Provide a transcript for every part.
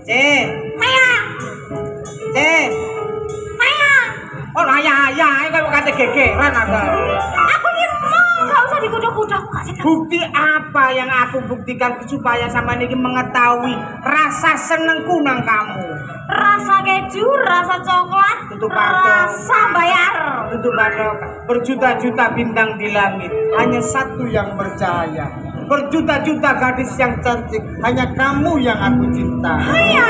Cek. Maya. Cek. Maya. Oh, ya, kok kate gegeran aku. Aku ini mau gak usah dikudak-kudak kok seneng. Bukti apa yang aku buktikan supaya sama ini mengetahui rasa senengku nang kamu? Rasa keju, rasa coklat, Tutup mata. rasa bayar. Itu batok berjuta-juta bintang di langit, hanya satu yang bercahaya. Berjuta-juta gadis yang cantik, hanya kamu yang aku cinta. Hanya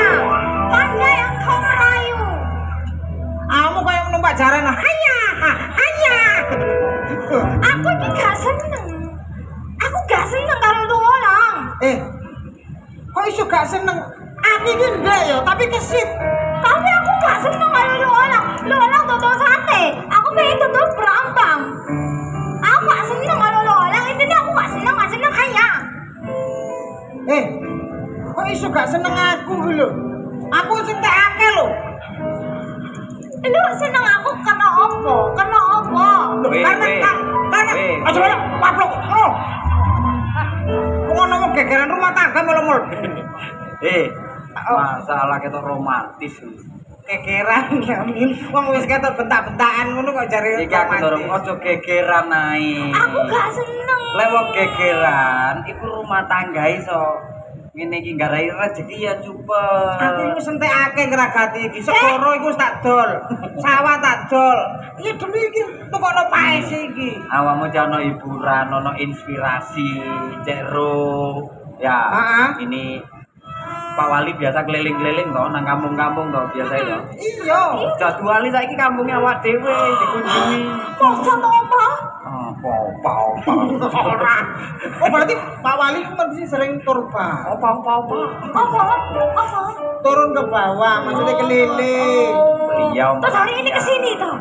pandai yang kau merayu. Kamu kayak numpak jaran, hanya. Aku ini gak seneng. Aku gak seneng kalau lu orang. Kok iso gak seneng? Aku ini enggak ya, tapi kesit. Tapi aku gak seneng kalau lu orang. Lu orang tonton sate. Aku pengen tonton berambang. Aku gak seneng kalau lu orang. Intinya aku gak seneng hanya. Kok iso gak seneng aku lho? Aku sentekake lho. Lu seneng aku kena opo? Karena aja malah paplok. Kok ngomong gegeran rumah tangga melo-melo. Masalah kita romantis. Gegeran ya min. Wong wis ketok bentak-bentakan ngono kok jare Iki aku dorong ojo gegeran ae. Aku gak seneng. Lek wong gegeran iku rumah tangga iso ngene iki garai rezeki ya cepet. Aku iku sentekake ngragati iki. Sekoro iku wis tak dol. Sawah tak dol. Iya demi iki tukokno paes iki. Awakmu jano hiburan, ono inspirasi, cero. Ya, ini Pak Wali biasa keliling-keliling toh nang kampung-kampung toh biasa itu. Iya. Jadwali saiki kampungnya awak dhewe dikunjungi. Masa to apa? Ora. Oh berarti Pak Wali mesti sering turba. Apa? Turun ke bawah, maksudnya keliling. Beliau. Terus hari ini kesini toh?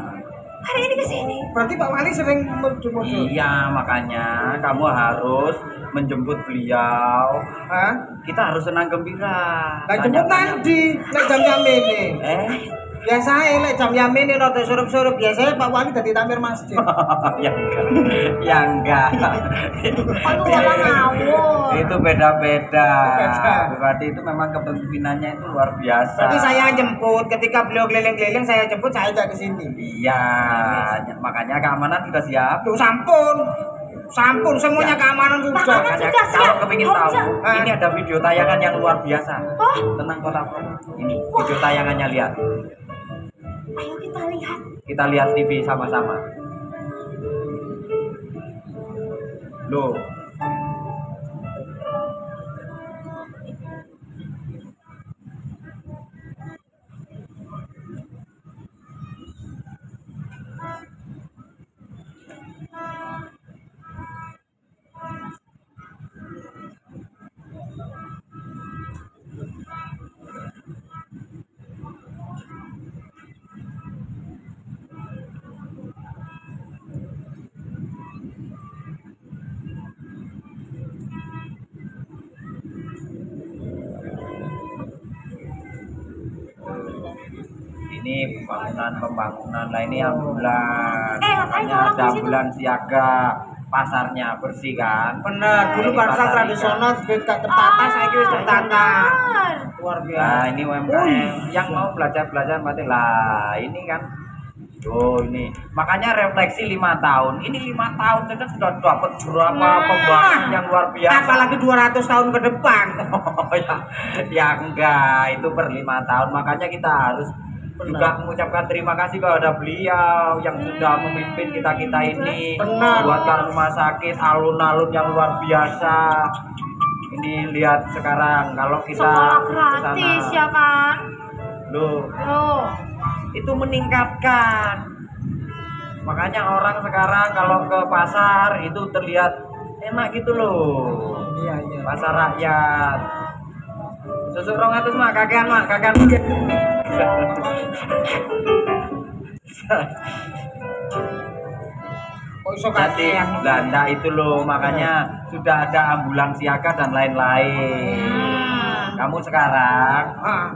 Hari ini kesini. Berarti Pak Wali sering mudun-mudun. Iya, makanya kamu harus menjemput beliau. Hah? Kita harus senang gembira. Lah jemput nanti, lek jam ini. Biasanya lek jam yamin ini rada surup-surup, biasanya Pak Wali dadi tampir masjid. Ya enggak. Aku malah ngawur. Itu beda-beda. Beda. Berarti itu memang kepemimpinannya itu luar biasa. Berarti saya jemput, ketika beliau keliling-keliling saya jemput, saya ajak ke sini. Iya, makanya keamanan sudah siap. Tuh sampun semuanya keamanan sudah. Makanan Makanya sudah siap. kalau kepingin Oh, tahu, bisa. ini ada video tayangan yang luar biasa Oh. tentang Kota Promo. Ini video tayangannya, lihat. Ayo kita lihat. Kita lihat TV sama-sama. Loh. Ini pembangunan lah, ini ambulan. Ngapain Makanya orang ada di situ? ambulan siaga, pasarnya bersih kan. Bener, dulu Ini pasar pasar tradisional gak tertata, saya wis tertata. Benar. Luar Nah, biasa. ini UMKM yang mau belajar batik lah. Ini kan. Oh, ini. Makanya refleksi 5 tahun. Ini 5 tahun saja sudah dapat berapa pembangunan yang luar biasa. Apalagi 200 tahun ke depan. Oh ya enggak, itu per 5 tahun. Makanya kita harus juga mengucapkan terima kasih kepada beliau yang sudah memimpin kita ini. Benar. Buatkan rumah sakit alun-alun yang luar biasa. Ini lihat sekarang kalau kita Sekolah ke gratis sana. ya kan? Loh, Loh. itu meningkatkan. Makanya orang sekarang kalau ke pasar itu terlihat enak gitu loh. Iya. Pasar rakyat. Susuk 200 mah kakean. Kok iso Jadi kakean? Belanda itu loh, makanya sudah ada ambulans siaga dan lain-lain. Kamu sekarang Ah,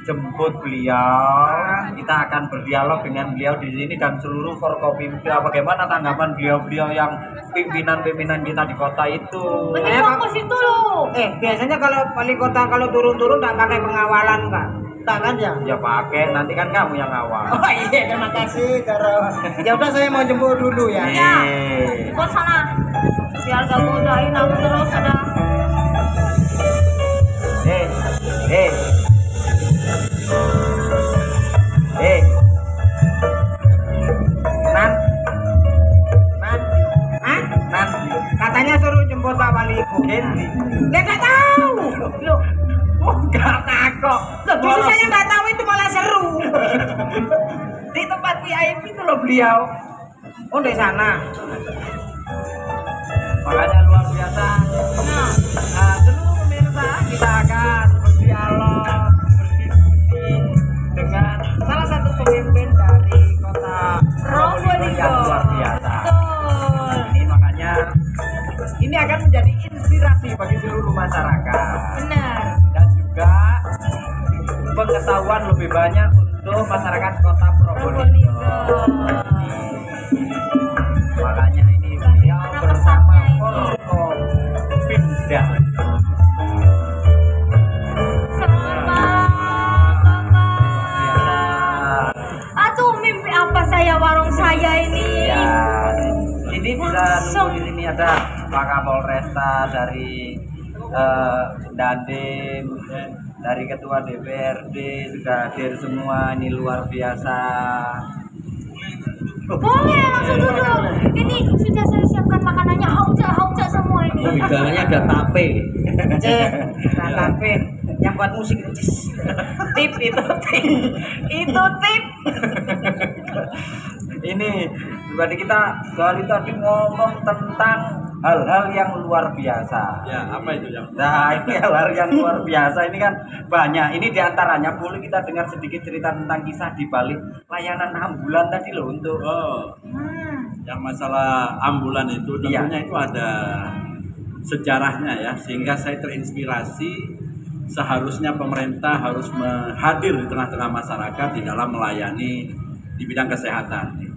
jemput beliau, kita akan berdialog dengan beliau di sini dan seluruh Forkopimda. Bagaimana tanggapan beliau-beliau yang pimpinan-pimpinan kita di kota itu? Mending fokus itu lu. Biasanya kalau wali kota kalau turun-turun nggak pakai pengawalan Kak. Tak kan ya? Ya pakai, nanti kan kamu yang awal. Oh iya, terima kasih Karo. Ya udah saya mau jemput dulu ya. Ya, ikut sana. Biar gak godain aku terus ada. Eh. Nan. Hah? Nan. Katanya suruh jemput Pak Waliku. Henry. Dia nggak tahu. Loh, enggak takut. Justru saya nggak tahu itu malah seru. Di tempat VIP itu loh beliau. Oh di sana. Makanya luar biasa. Nah, seluruh pemirsa kita akan berdialog, berdiskusi dengan salah satu pemimpin dari kota Probolinggo yang luar biasa. Betul. Ini makanya ini akan menjadi inspirasi bagi seluruh masyarakat Benar. dan juga pengetahuan lebih banyak untuk masyarakat kota Probolinggo. Makanya ini beliau Bagaimana bersama pesannya ini? Forkopimda. Aduh, mimpi apa saya warung saya ini? Ya, ini bisa nunggu di sini ada Pak Kapolresta dari Dandim, dari Ketua DPRD sudah hadir semua. Ini luar biasa. Boleh langsung duduk. Ini sudah saya siapkan makanannya, hauja semua ini. Hidangannya ada tape. Cek, nah, tapi yang buat musik. Tip itu tip. Itu tip. Ini berarti kita kali tadi ngomong tentang hal-hal yang luar biasa. Ya, apa itu yang? Nah, ini hal-hal yang luar biasa. Ini kan banyak. Ini diantaranya boleh kita dengar sedikit cerita tentang kisah di balik layanan ambulan tadi loh untuk. Oh, yang masalah ambulan itu Iya. tentunya itu ada sejarahnya ya, sehingga saya terinspirasi seharusnya pemerintah harus hadir di tengah-tengah masyarakat di dalam melayani di bidang kesehatan.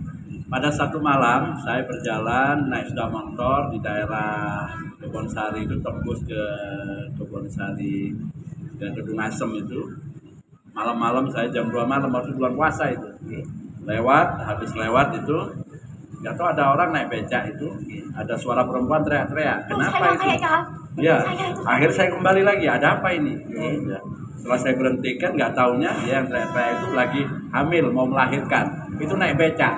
Pada satu malam saya berjalan naik sepeda motor di daerah Kebonsari itu tembus ke Kebonsari dan Kedung Asem itu. Malam-malam saya jam 2 malam waktu bulan puasa itu. Habis lewat itu nggak tahu ada orang naik becak itu, ada suara perempuan teriak-teriak. Kenapa Saya itu? kayaknya. Ya, Saya itu. akhir saya kembali lagi, ada apa ini? Ya. Setelah saya berhentikan, nggak taunya dia yang teriak-teriak itu lagi hamil, mau melahirkan. Itu naik becak.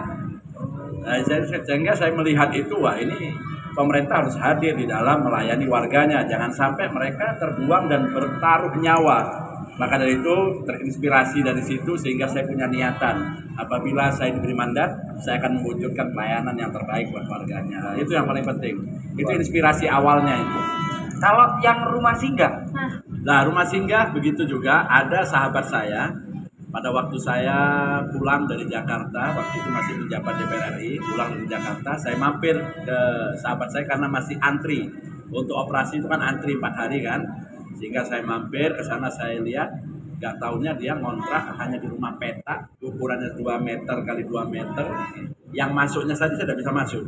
Nah, sehingga saya melihat itu, wah ini pemerintah harus hadir di dalam melayani warganya. Jangan sampai mereka terbuang dan bertaruh nyawa. Maka dari itu terinspirasi dari situ sehingga saya punya niatan. Apabila saya diberi mandat, saya akan mewujudkan pelayanan yang terbaik buat warganya. Itu yang paling penting. Itu inspirasi awalnya itu. Kalau yang rumah singgah, Nah, rumah singgah begitu juga. Ada sahabat saya pada waktu saya pulang dari Jakarta, waktu itu masih menjabat DPR RI, pulang dari Jakarta, saya mampir ke sahabat saya karena masih antri. Untuk operasi itu kan antri 4 hari kan. Sehingga saya mampir ke sana, saya lihat, nggak taunya dia ngontrak hanya di rumah petak, ukurannya 2 meter kali 2 meter, yang masuknya saja saya tidak bisa masuk.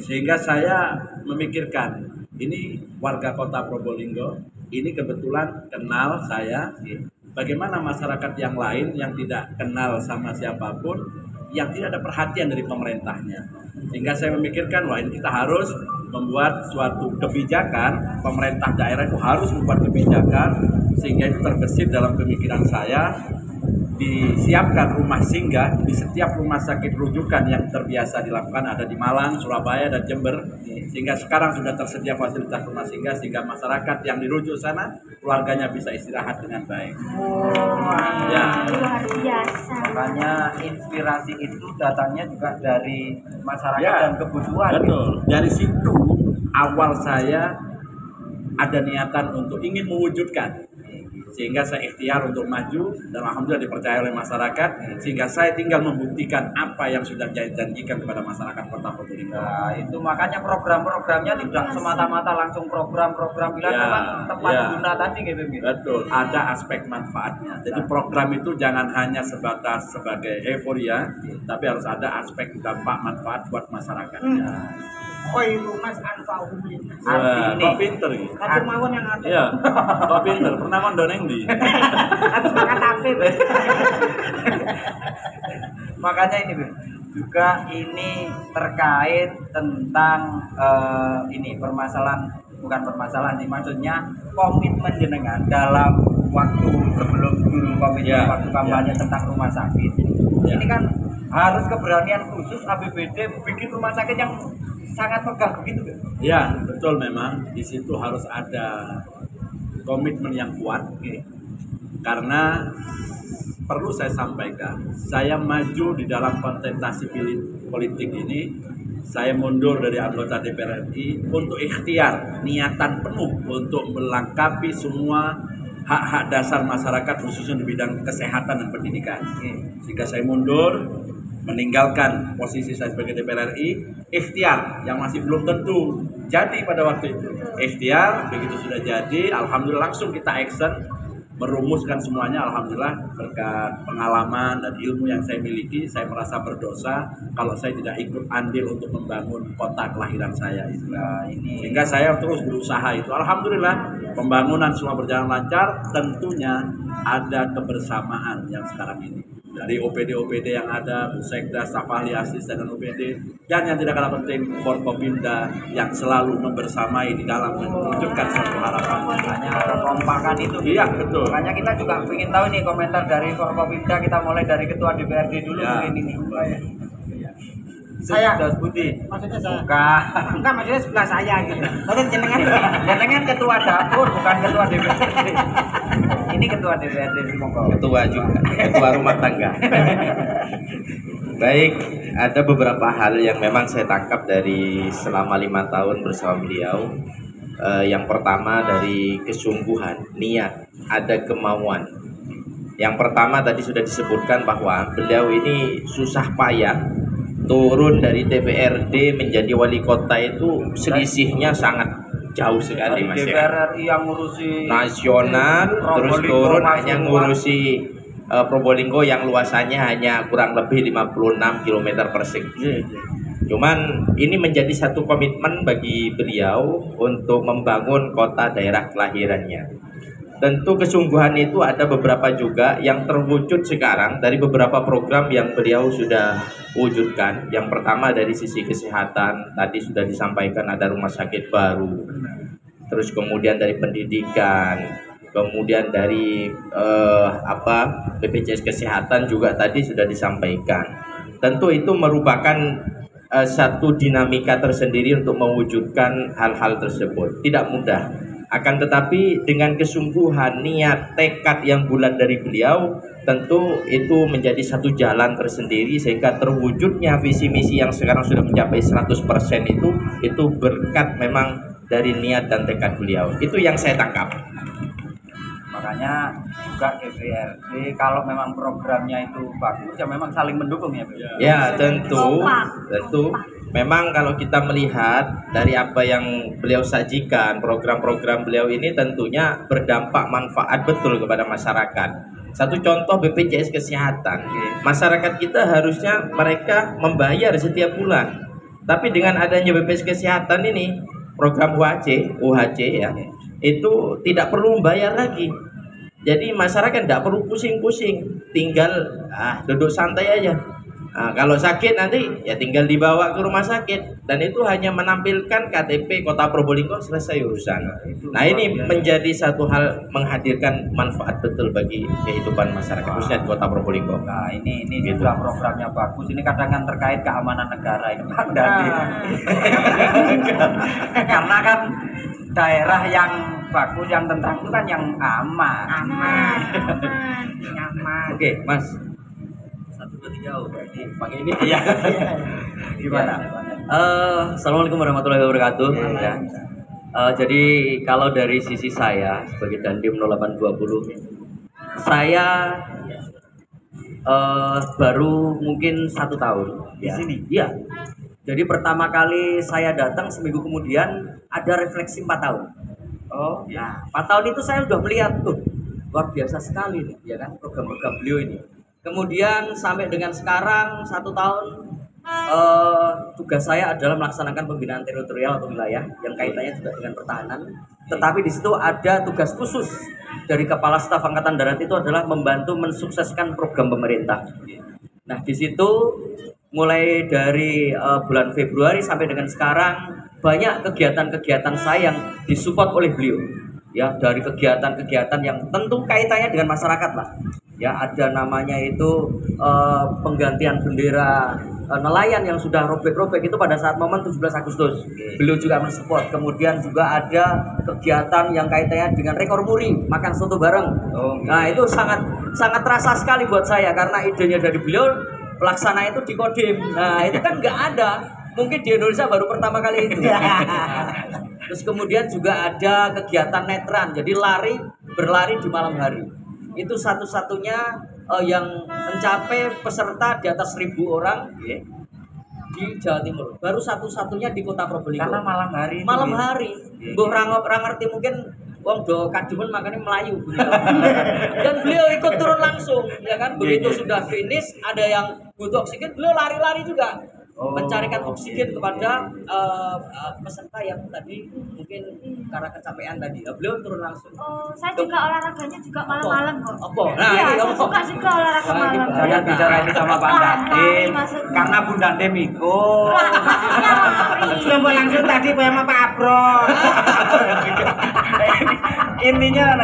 Sehingga saya memikirkan, ini warga kota Probolinggo, ini kebetulan kenal saya, bagaimana masyarakat yang lain yang tidak kenal sama siapapun, yang tidak ada perhatian dari pemerintahnya. Sehingga saya memikirkan, wah ini kita harus membuat suatu kebijakan, pemerintah daerah itu harus membuat kebijakan, sehingga itu terbesit dalam pemikiran saya, disiapkan rumah singgah di setiap rumah sakit rujukan yang terbiasa dilakukan ada di Malang, Surabaya, dan Jember. Sehingga sekarang sudah tersedia fasilitas rumah singgah sehingga masyarakat yang dirujuk sana keluarganya bisa istirahat dengan baik. Ya. Luar biasa. makanya inspirasi itu datangnya juga dari masyarakat Ya, dan kebutuhan. betul. Dari situ awal saya ada niatan untuk ingin mewujudkan. sehingga saya ikhtiar untuk maju dan alhamdulillah dipercaya oleh masyarakat, sehingga saya tinggal membuktikan apa yang sudah saya janjikan kepada masyarakat Kota Probolinggo. Nah, itu makanya program-programnya tidak semata-mata langsung program-program pilihan, Ya, memang tepat ya. guna tadi gitu. Betul, ada aspek manfaatnya. Jadi program itu jangan hanya sebatas sebagai euforia, tapi harus ada aspek dampak manfaat buat masyarakat. Khairu mas anfa'uhum linnas. Wah, Arti kok ini. pinter ya? Satu mawon yang ada. Iya, kok pinter. Pernah mondoneng di? Habis makan tape. Makanya ini Bu, juga ini terkait tentang ini permasalahan, bukan permasalahan sih, maksudnya komitmen jenengan dalam waktu sebelum dulu komitmen Ya, waktu kampanye tentang rumah sakit. Ya. Ini kan harus keberanian khusus APBD bikin rumah sakit yang sangat megah begitu Bu. Ya, betul memang. Di situ harus ada komitmen yang kuat. Karena perlu saya sampaikan, saya maju di dalam kontestasi politik ini, saya mundur dari anggota DPR RI untuk ikhtiar, niatan penuh untuk melengkapi semua hak-hak dasar masyarakat khususnya di bidang kesehatan dan pendidikan. Sehingga saya mundur, meninggalkan posisi saya sebagai DPR RI, ikhtiar yang masih belum tentu jadi pada waktu itu. Ikhtiar, begitu sudah jadi, alhamdulillah langsung kita action, merumuskan semuanya. Alhamdulillah berkat pengalaman dan ilmu yang saya miliki, saya merasa berdosa kalau saya tidak ikut andil untuk membangun kota kelahiran saya itu. Nah, ini Sehingga saya terus berusaha itu. Alhamdulillah pembangunan semua berjalan lancar. Tentunya ada kebersamaan yang sekarang ini. Dari OPD-OPD yang ada, Busekda, staf ahli, asisten dan OPD, dan yang tidak kalah penting Forkopimda yang selalu membersamai di dalam mewujudkan suatu harapan. makanya kekompakan itu. Iya, betul. Makanya kita juga ingin tahu nih komentar dari Forkopimda, kita mulai dari Ketua DPRD dulu Ya. mungkin ini. Saya. Dos Budi. Maksudnya saya. Bukan. Enggak, maksudnya sebelah saya gitu. Maksudnya jenengan. Jenengan ketua dapur, bukan ketua DPRD. Ini ketua DPRD monggo. Ketua juga, ketua rumah tangga. Baik, ada beberapa hal yang memang saya tangkap dari selama 5 tahun bersama beliau. Yang pertama dari kesungguhan, niat, ada kemauan. Yang pertama tadi sudah disebutkan bahwa beliau ini susah payah turun dari DPRD menjadi wali kota, itu selisihnya sangat jauh sekali Mas ya. DPR RI yang ngurusi Nasional terus Probolinggo turun masih hanya luas. ngurusi Probolinggo yang luasannya hanya kurang lebih 56 km persegi. Cuman ini menjadi satu komitmen bagi beliau untuk membangun kota daerah kelahirannya. Tentu kesungguhan itu ada beberapa juga yang terwujud sekarang dari beberapa program yang beliau sudah wujudkan. Yang pertama dari sisi kesehatan, tadi sudah disampaikan ada rumah sakit baru. Terus kemudian dari pendidikan, kemudian dari BPJS kesehatan juga tadi sudah disampaikan. Tentu itu merupakan satu dinamika tersendiri untuk mewujudkan hal-hal tersebut. Tidak mudah. Akan tetapi dengan kesungguhan, niat, tekad yang bulat dari beliau, tentu itu menjadi satu jalan tersendiri sehingga terwujudnya visi misi yang sekarang sudah mencapai 100% itu berkat memang dari niat dan tekad beliau. Itu yang saya tangkap. makanya juga DPRD kalau memang programnya itu bagus ya memang saling mendukung ya Bu. Ya, tentu memang kalau kita melihat dari apa yang beliau sajikan, program-program beliau ini tentunya berdampak manfaat betul kepada masyarakat. Satu contoh BPJS kesehatan. Masyarakat kita harusnya mereka membayar setiap bulan. Tapi dengan adanya BPJS kesehatan ini, program UHC ya, itu tidak perlu membayar lagi. Jadi masyarakat tidak perlu pusing-pusing, tinggal duduk santai aja. Nah, kalau sakit nanti ya tinggal dibawa ke rumah sakit dan itu hanya menampilkan KTP Kota Probolinggo, selesai urusan. Nah, ini menjadi satu hal menghadirkan manfaat betul bagi kehidupan masyarakat khususnya di Kota Probolinggo. Nah ini juga programnya bagus. Ini kadang terkait keamanan negara ini Pak Dadi. Karena kan daerah yang bagus, yang tentram itu kan yang aman. Nyaman. Oke, Mas. Jauh berarti pakai ini ya. Gimana? Assalamualaikum warahmatullahi wabarakatuh. Ya. Jadi kalau dari sisi saya sebagai Dandim 0820, saya baru mungkin 1 tahun Di sini? Iya. Jadi pertama kali saya datang, seminggu kemudian ada refleksi 4 tahun. Oh, Nah, 4 tahun itu saya sudah melihat tuh luar biasa sekali nih, ya kan, program-program beliau ini. Kemudian sampai dengan sekarang 1 tahun, tugas saya adalah melaksanakan pembinaan teritorial atau wilayah yang kaitannya juga dengan pertahanan. Tetapi di situ ada tugas khusus dari Kepala Staf Angkatan Darat, itu adalah membantu mensukseskan program pemerintah. Nah, di situ mulai dari bulan Februari sampai dengan sekarang banyak kegiatan-kegiatan saya yang disupport oleh beliau. Ya, dari kegiatan-kegiatan yang tentu kaitannya dengan masyarakat lah. Ya, ada namanya itu penggantian bendera nelayan yang sudah robek-robek itu pada saat momen 17 Agustus. Beliau juga mensupport. Kemudian juga ada kegiatan yang kaitannya dengan rekor muri, makan soto bareng. Nah, itu sangat terasa sekali buat saya karena idenya dari beliau, pelaksana itu di Kodim. Nah, itu kan nggak ada. Mungkin di Indonesia baru pertama kali itu. Terus kemudian juga ada kegiatan netran, jadi berlari di malam hari. Itu satu-satunya yang mencapai peserta di atas 1.000 orang di Jawa Timur. Baru satu-satunya di Kota Probolinggo. karena malam hari. Malam hari. Mbok ra ngerti mungkin wong do kademen makanya Melayu begitu. Dan beliau ikut turun langsung, ya kan? Begitu sudah finish, ada yang butuh oksigen, beliau lari-lari juga. Mencarikan oksigen kepada peserta yang tadi mungkin karena kecapean tadi. Beliau turun langsung. Oh, saya juga olahraganya juga malam-malam kok. Apa? Iya, ini saya apa? suka juga olahraga malam. Saya bicara ini sama Pak Lari Dandim maksudnya. karena Bu Dandim ikut. Lah, maksudnya lari. Sudah langsung tadi sama Pak Abro. Intinya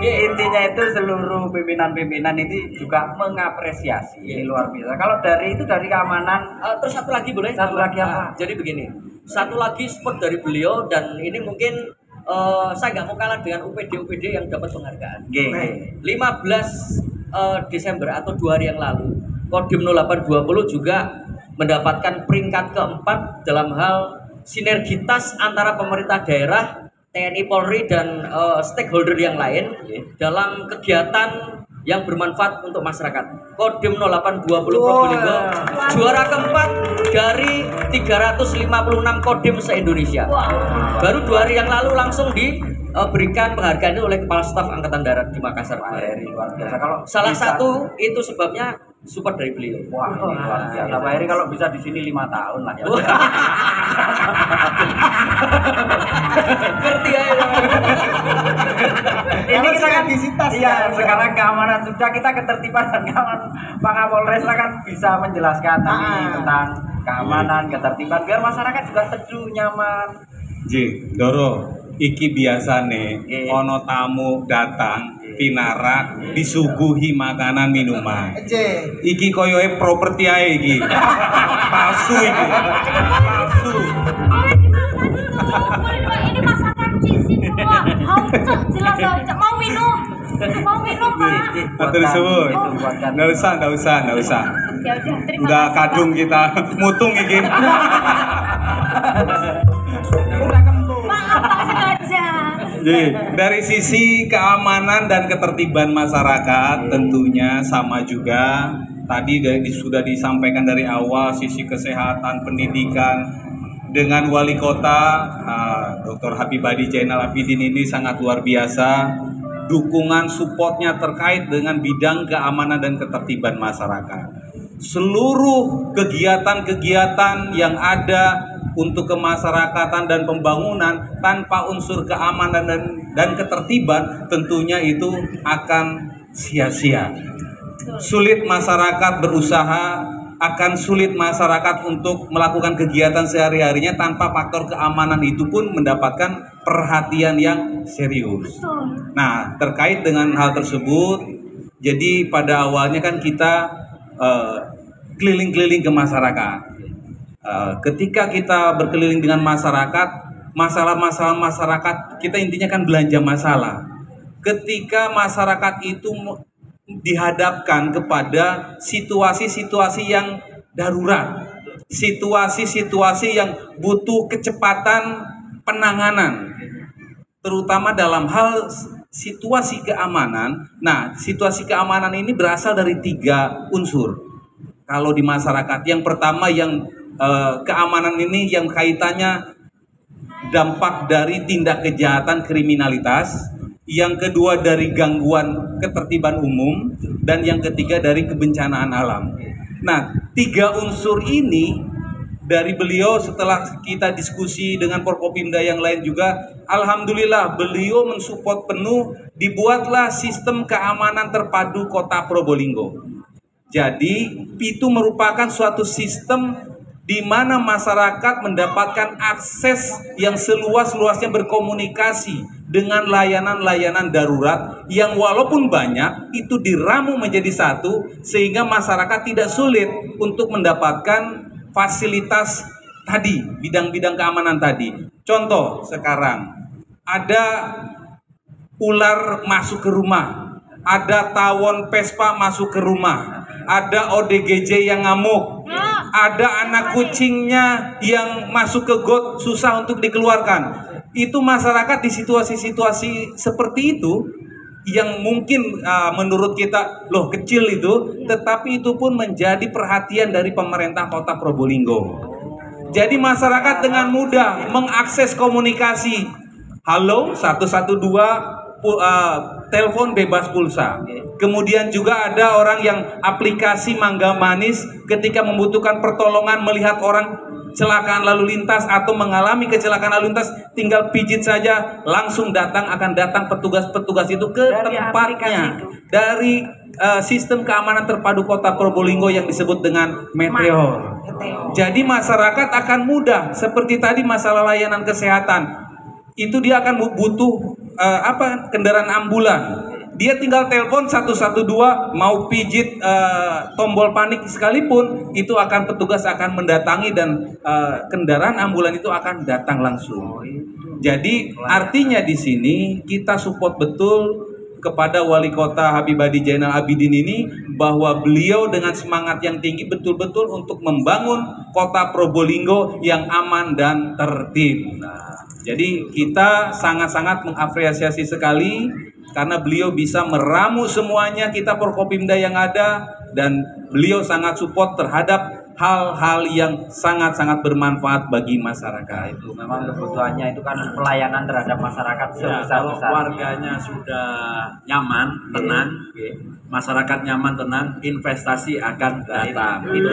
intinya itu seluruh pimpinan-pimpinan ini juga mengapresiasi luar biasa. Kalau dari keamanan, Terus satu lagi boleh? Satu lagi apa? Jadi begini, satu lagi support dari beliau dan ini mungkin saya nggak mau kalah dengan UPD yang dapat penghargaan. 15 Desember atau 2 hari yang lalu, Kodim 0820 juga mendapatkan peringkat keempat dalam hal sinergitas antara pemerintah daerah, TNI Polri dan stakeholder yang lain dalam kegiatan yang bermanfaat untuk masyarakat. Kodim 0820 Probolinggo juara keempat dari 356 kodim se-Indonesia. Baru 2 hari yang lalu langsung diberikan penghargaan itu oleh Kepala Staf Angkatan Darat di Makassar. luar biasa. Kalau Salah bisa- satu itu sebabnya support dari beliau. Wah, luar biasa. Pak Heri kalau bisa di sini 5 tahun lah ya. Ngerti ya? Ini kita kan Disita iya, sekarang keamanan sudah, kita ketertiban dan keamanan. Pak Kapolres lah kan bisa menjelaskan tentang keamanan, ketertiban biar masyarakat juga teduh, nyaman. Doro, iki biasane Nggih. ono tamu datang pinarak disuguhi makanan minuman. Iki koyoke properti ae iki. Palsu iki. Palsu. Ini masakan Cici semua. Haucek, jelas haucek. Mau minum? Mau minum, Pak? Matur suwun. Nggak usah. Ya udah, terima Udah kasih, kadung kita mutung iki. Pak, Pak sengaja. Jadi dari sisi keamanan dan ketertiban masyarakat tentunya sama juga. Tadi sudah disampaikan dari awal sisi kesehatan, pendidikan dengan wali kota Dr. Habib Adi Zainal Abidin ini sangat luar biasa. Dukungan supportnya terkait dengan bidang keamanan dan ketertiban masyarakat. Seluruh kegiatan-kegiatan yang ada untuk kemasyarakatan dan pembangunan tanpa unsur keamanan dan ketertiban tentunya itu akan sia-sia. Sulit masyarakat berusaha, akan sulit masyarakat untuk melakukan kegiatan sehari-harinya tanpa faktor keamanan itu pun mendapatkan perhatian yang serius. Nah, terkait dengan hal tersebut, jadi pada awalnya kan kita keliling-keliling ke masyarakat. Ketika kita berkeliling dengan masyarakat, masalah-masalah masyarakat, kita intinya kan belanja masalah. Ketika masyarakat itu dihadapkan kepada situasi-situasi yang darurat, situasi-situasi yang butuh kecepatan penanganan, terutama dalam hal situasi keamanan. Nah, situasi keamanan ini berasal dari 3 unsur. Kalau di masyarakat, yang pertama yang keamanan ini yang kaitannya dampak dari tindak kejahatan kriminalitas, yang kedua dari gangguan ketertiban umum, dan yang ketiga dari kebencanaan alam. Nah, 3 unsur ini dari beliau setelah kita diskusi dengan Forkopimda yang lain juga, alhamdulillah beliau mensupport penuh, dibuatlah sistem keamanan terpadu Kota Probolinggo. Jadi itu merupakan suatu sistem di mana masyarakat mendapatkan akses yang seluas-luasnya berkomunikasi dengan layanan-layanan darurat yang walaupun banyak itu diramu menjadi satu, sehingga masyarakat tidak sulit untuk mendapatkan fasilitas tadi, bidang-bidang keamanan tadi. Contoh sekarang ada ular masuk ke rumah, ada tawon Vespa masuk ke rumah, ada ODGJ yang ngamuk, ada anak kucingnya yang masuk ke got susah untuk dikeluarkan. Itu masyarakat di situasi-situasi seperti itu yang mungkin menurut kita loh kecil itu, tetapi itu pun menjadi perhatian dari pemerintah Kota Probolinggo. Jadi masyarakat dengan mudah mengakses komunikasi. Halo 112, telepon bebas pulsa. Kemudian juga ada orang yang aplikasi Mangga Manis, ketika membutuhkan pertolongan melihat orang kecelakaan lalu lintas atau mengalami kecelakaan lalu lintas, tinggal pijit saja langsung akan datang petugas-petugas itu ke dari tempatnya. Dari sistem keamanan terpadu Kota Probolinggo yang disebut dengan Meteor. Jadi masyarakat akan mudah, seperti tadi masalah layanan kesehatan, itu dia akan butuh kendaraan ambulan. Dia tinggal telepon 112, mau pijit tombol panik sekalipun, itu petugas akan mendatangi dan kendaraan ambulan itu akan datang langsung. Jadi artinya di sini kita support betul kepada Wali Kota Habib Adi Zainal Abidin ini, bahwa beliau dengan semangat yang tinggi betul-betul untuk membangun Kota Probolinggo yang aman dan tertib. Jadi kita sangat-sangat mengapresiasi sekali karena beliau bisa meramu semuanya, kita Forkopimda yang ada, dan beliau sangat support terhadap hal-hal yang sangat-sangat bermanfaat bagi masyarakat. Itu memang kebutuhannya itu kan pelayanan terhadap masyarakat sebesar-besar. Kalau warganya sudah nyaman, tenang, masyarakat nyaman, tenang, investasi akan datang. Itu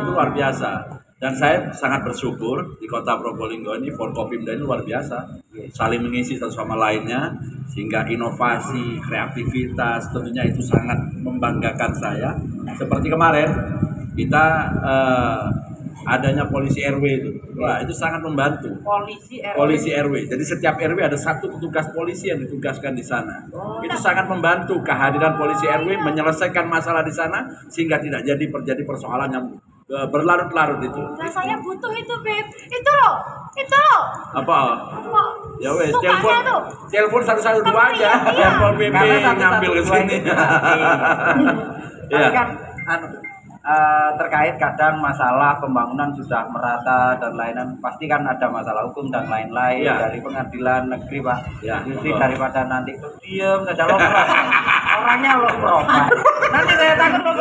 luar biasa. Dan saya sangat bersyukur di Kota Probolinggo ini, Forkopimda ini luar biasa, saling mengisi satu sama lainnya, sehingga inovasi, kreativitas tentunya itu sangat membanggakan saya. Seperti kemarin kita adanya polisi RW itu, wah itu sangat membantu. Polisi RW. Jadi setiap RW ada satu petugas polisi yang ditugaskan di sana. Itu sangat membantu kehadiran polisi RW menyelesaikan masalah di sana, sehingga tidak terjadi persoalan yang berlarut-larut itu. Nah, saya butuh itu, Beb. Itu loh. Apa? Ya wes, telepon 112 aja. Iya. Telepon BP ngambil ke sini. Tapi kan terkait kadang masalah pembangunan sudah merata dan lain-lain, pasti kan ada masalah hukum dan lain-lain dari pengadilan negeri, Pak. Jadi daripada nanti diam saja lo orangnya lo nanti saya takut lo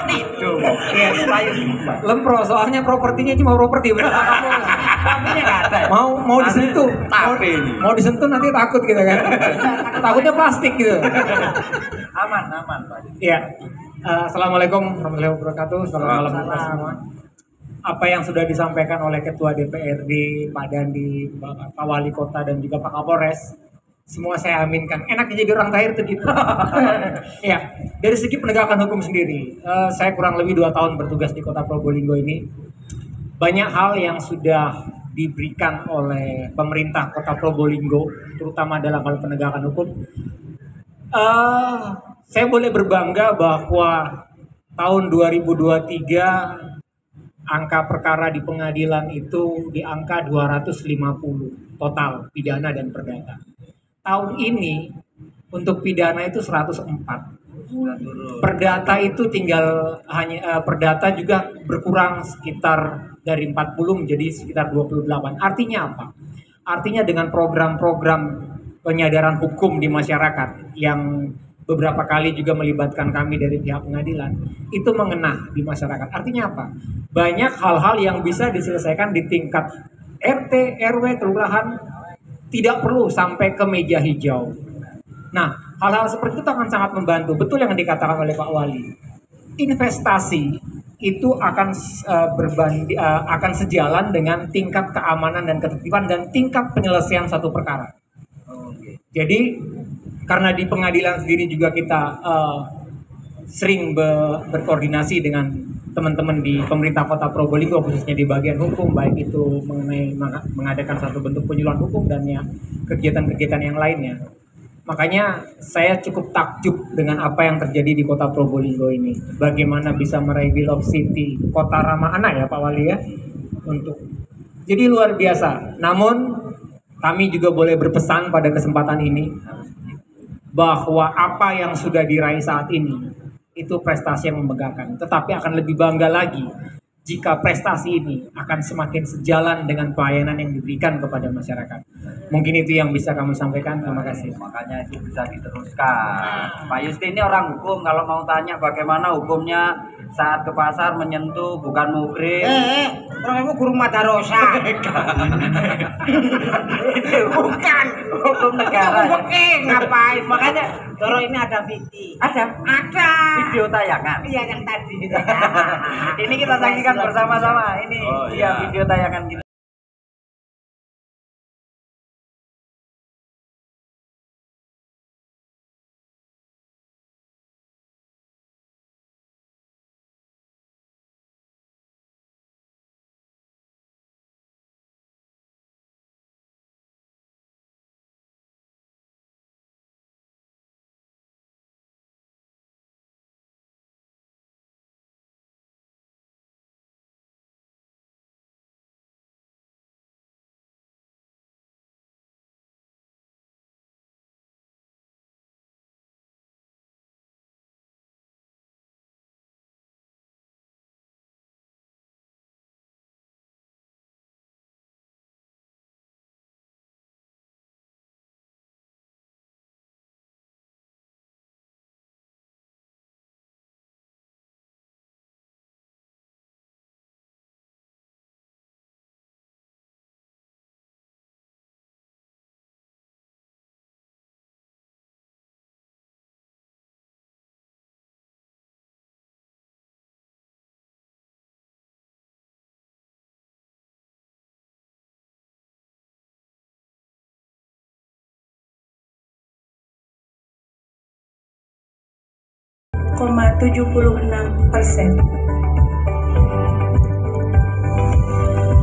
tidur. Lempro, soalnya propertinya cuma properti, Tapi nggak ada. mau disentuh, mau disentuh nanti takut gitu kan. Takutnya plastik gitu. Aman Pak. Iya. Assalamualaikum warahmatullahi wabarakatuh. Selamat malam semua. Apa yang sudah disampaikan oleh Ketua DPRD Pak Dandi, Pak Wali Kota dan juga Pak Kapolres, semua saya aminkan. Enaknya jadi orang terakhir itu gitu. Ya, dari segi penegakan hukum sendiri, saya kurang lebih 2 tahun bertugas di Kota Probolinggo ini. Banyak hal yang sudah diberikan oleh pemerintah Kota Probolinggo, terutama dalam hal penegakan hukum. Saya boleh berbangga bahwa tahun 2023 angka perkara di pengadilan itu di angka 250 total pidana dan perdata. Tahun ini untuk pidana itu 104. Perdata itu perdata juga berkurang sekitar dari 40 menjadi sekitar 28. Artinya apa? Artinya dengan program-program penyadaran hukum di masyarakat yang beberapa kali juga melibatkan kami dari pihak pengadilan, itu mengena di masyarakat. Artinya apa? Banyak hal-hal yang bisa diselesaikan di tingkat RT, RW, kelurahan, tidak perlu sampai ke meja hijau. Nah, hal-hal seperti itu akan sangat membantu. Betul yang dikatakan oleh Pak Wali. Investasi itu akan akan sejalan dengan tingkat keamanan dan ketertiban dan tingkat penyelesaian satu perkara. Jadi karena di pengadilan sendiri juga kita sering berkoordinasi dengan teman-teman di pemerintah Kota Probolinggo, khususnya di bagian hukum, baik itu mengenai mengadakan satu bentuk penyuluhan hukum dan ya kegiatan-kegiatan yang lainnya. Makanya saya cukup takjub dengan apa yang terjadi di Kota Probolinggo ini. Bagaimana bisa meraih Bill of City, kota ramah anak ya Pak Wali ya. Jadi luar biasa. Namun kami juga boleh berpesan pada kesempatan ini bahwa apa yang sudah diraih saat ini itu prestasi yang membanggakan. Tetapi akan lebih bangga lagi jika prestasi ini akan semakin sejalan dengan pelayanan yang diberikan kepada masyarakat. Mungkin itu yang bisa kami sampaikan. Terima kasih. Makanya itu bisa diteruskan. Pak Yusti ini orang hukum, kalau mau tanya bagaimana hukumnya saat ke pasar menyentuh bukan muhrim. Orangmu guru madrasah. Bukan hukum negara. Oke, ngapain? Makanya Doro ini ada video. Ada video tayangan. Iya yang tadi. Ini kita saksikan bersama-sama. Ini dia video tayangan kita.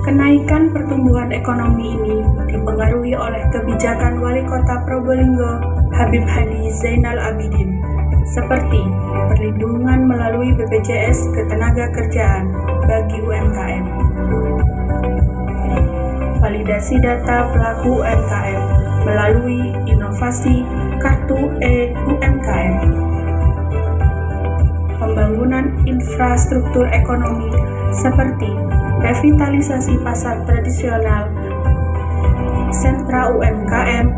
Kenaikan pertumbuhan ekonomi ini dipengaruhi oleh kebijakan Wali Kota Probolinggo Habib Hadi Zainal Abidin, seperti perlindungan melalui BPJS Ketenagakerjaan bagi UMKM, validasi data pelaku UMKM melalui inovasi Kartu UMKM, pembangunan infrastruktur ekonomi seperti revitalisasi pasar tradisional, sentra UMKM,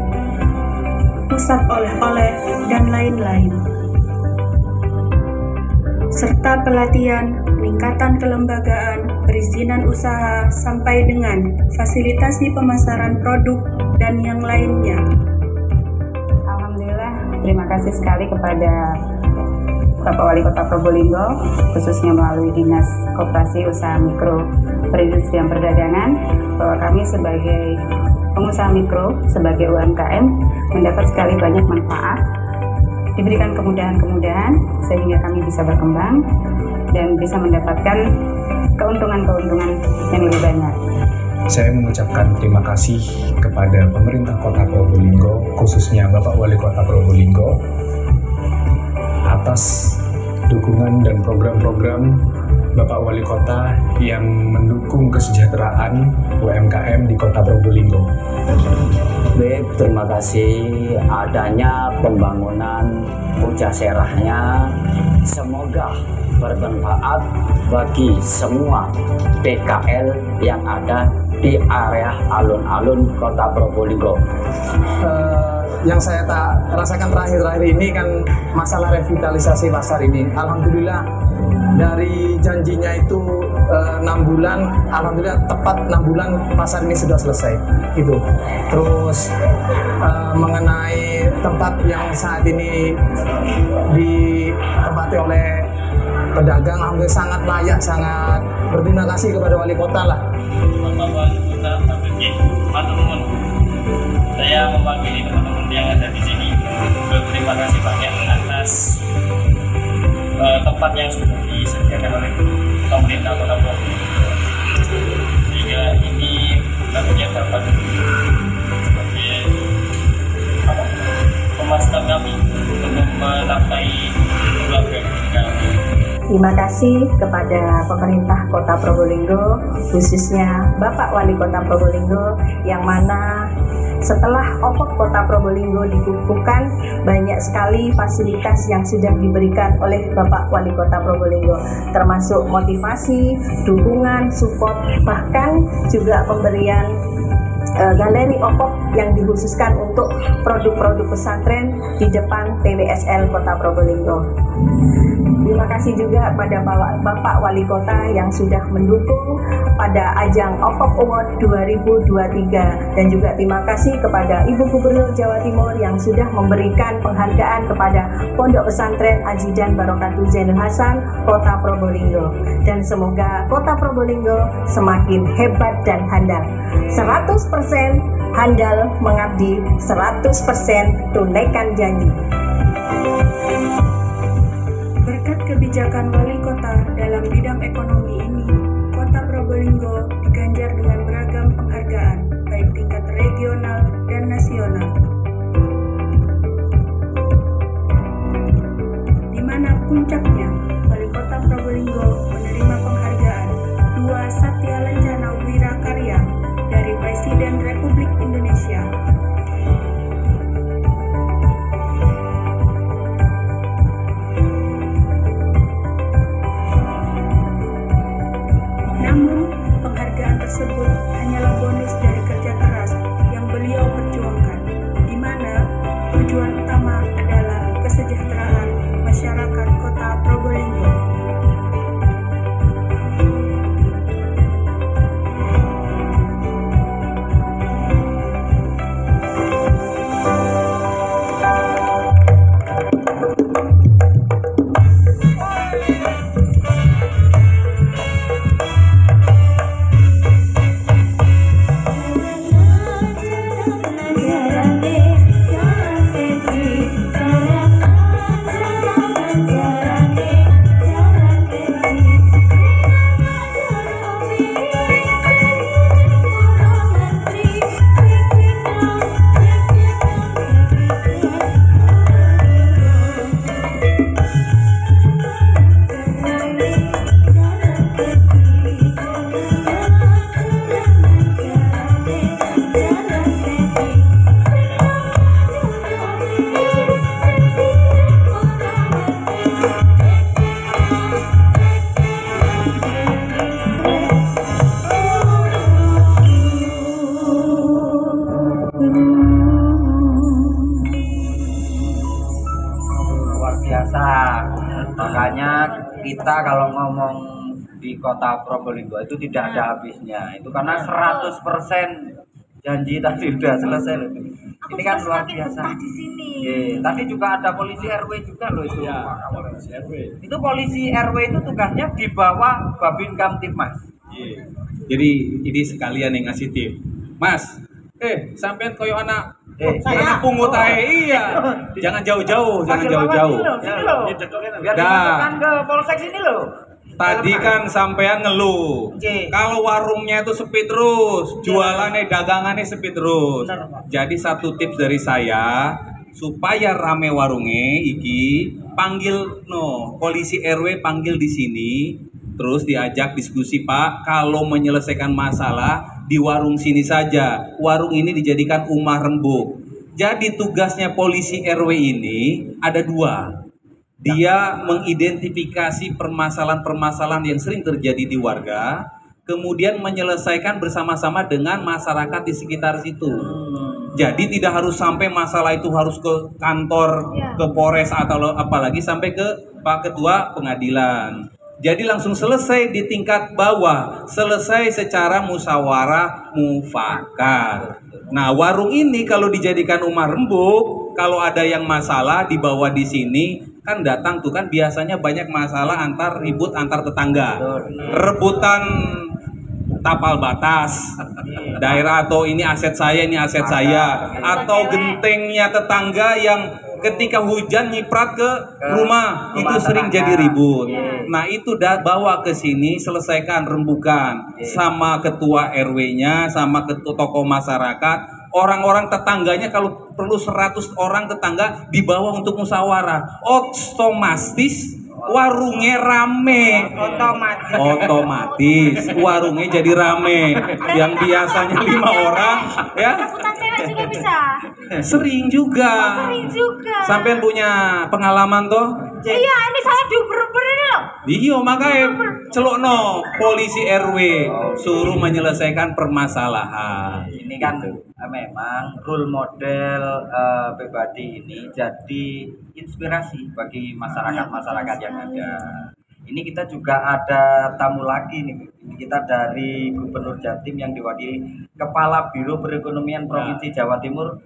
pusat oleh-oleh, dan lain-lain, serta pelatihan, peningkatan kelembagaan, perizinan usaha, sampai dengan fasilitasi pemasaran produk dan yang lainnya. Alhamdulillah, terima kasih sekali kepada Bapak Wali Kota Probolinggo, khususnya melalui Dinas Koperasi Usaha Mikro Perindustrian Perdagangan, bahwa kami sebagai pengusaha mikro, sebagai UMKM, mendapat sekali banyak manfaat, diberikan kemudahan-kemudahan sehingga kami bisa berkembang dan bisa mendapatkan keuntungan-keuntungan yang lebih banyak. Saya mengucapkan terima kasih kepada pemerintah Kota Probolinggo, khususnya Bapak Wali Kota Probolinggo, atas dukungan dan program-program Bapak Wali Kota yang mendukung kesejahteraan UMKM di Kota Probolinggo. Baik, terima kasih adanya pembangunan Pujaserahnya. Semoga bermanfaat bagi semua PKL yang ada di area alun-alun Kota Probolinggo? Yang saya rasakan terakhir-terakhir ini kan masalah revitalisasi pasar ini. Alhamdulillah dari janjinya itu 6 bulan, alhamdulillah tepat 6 bulan pasar ini sudah selesai. Itu. Terus mengenai tempat yang saat ini ditempati oleh pedagang, alhamdulillah sangat layak, sangat berterima kasih kepada wali kota lah. Bapak Wali Kota Maturnuwun. Saya mewakili teman-teman yang ada di sini berterima kasih banyak atas tempat yang sudah disediakan oleh pemerintah Kota Probolinggo, sehingga ini tentunya dapat sebagai pemasukan kami untuk menafkahi keluarga kami. Terima kasih kepada pemerintah Kota Probolinggo, khususnya Bapak Wali Kota Probolinggo, yang mana setelah OPOP Kota Probolinggo dikukuhkan, banyak sekali fasilitas yang sudah diberikan oleh Bapak Wali Kota Probolinggo, termasuk motivasi, dukungan, support, bahkan juga pemberian galeri OPOP yang dikhususkan untuk produk-produk pesantren di depan PWSL Kota Probolinggo. Terima kasih juga pada Bapak Wali Kota yang sudah mendukung pada ajang OPOP Award 2023, dan juga terima kasih kepada Ibu Gubernur Jawa Timur yang sudah memberikan penghargaan kepada Pondok Pesantren Azidan Barokatuh Zainul Hasan Kota Probolinggo, dan semoga Kota Probolinggo semakin hebat dan handal. 100% handal mengabdi, 100% tunaikan janji. Berkat kebijakan wali kota dalam bidang ekonomi ini, Kota Probolinggo diganjar dengan beragam penghargaan, baik tingkat regional dan nasional. Di mana puncaknya, Wali Kota Probolinggo menerima penghargaan 2 Satya Lencana Wira Karya dari Presiden Republik Indonesia. Namun, penghargaan tersebut hanyalah bonus dari kerja keras yang beliau perjuangkan, di mana tujuan utama adalah kesejahteraan masyarakat Kota Probolinggo. Kita kalau ngomong di Kota Probolinggo itu tidak ada habisnya. Itu karena 100% janji tadi sudah selesai loh. Ini kan luar biasa. Di sini. Tadi juga ada polisi RW juga loh itu. Ya, polisi RW. Itu polisi RW itu tugasnya di bawah Babin Kamtibmas. Jadi ini sekalian yang ngasih tip. Mas, sampean koyo anak saya pungut ae, iya. Jangan jauh-jauh, jangan jauh-jauh. Sini loh. Biar dimasukkan ke polsek sini loh. Tadi kan sampean ngeluh. Kalau warungnya itu sepi terus, jualannya dagangannya sepi terus. Jadi satu tips dari saya, supaya rame warungnya iki, panggil polisi RW, panggil di sini. Terus diajak diskusi, Pak, kalau menyelesaikan masalah di warung sini saja. Warung ini dijadikan rumah rembuk. Jadi tugasnya polisi RW ini ada 2. Dia mengidentifikasi permasalahan-permasalahan yang sering terjadi di warga. kemudian menyelesaikan bersama-sama dengan masyarakat di sekitar situ. Jadi tidak harus sampai masalah itu harus ke kantor, ke Polres atau apalagi sampai ke Pak Ketua Pengadilan. Jadi langsung selesai di tingkat bawah, selesai secara musyawarah mufakat. Nah, warung ini kalau dijadikan rumah rembuk, kalau ada yang masalah dibawa di sini, kan datang tuh kan biasanya banyak masalah ribut antar tetangga. Rebutan tapal batas daerah, atau ini aset saya, atau gentengnya tetangga yang ketika hujan nyiprat ke rumah itu sering jadi ribut. Nah, itu bawa ke sini, selesaikan rembukan sama ketua RW-nya, sama ketua tokoh masyarakat, orang-orang tetangganya, kalau perlu 100 orang tetangga dibawa untuk musyawarah. Otomatis warungnya rame, otomatis warungnya jadi rame. Yang biasanya 5 orang ya juga bisa. Sering juga. Sampai punya pengalaman toh? Iya, ini saya diuber-uber ini loh. Iya, makanya celokno polisi RW suruh menyelesaikan permasalahan. Ini kan memang role model pribadi ini jadi inspirasi bagi masyarakat-masyarakat yang ada. Ini kita juga ada tamu lagi nih. Kita dari Gubernur Jatim yang diwakili Kepala Biro Perekonomian Provinsi Jawa Timur.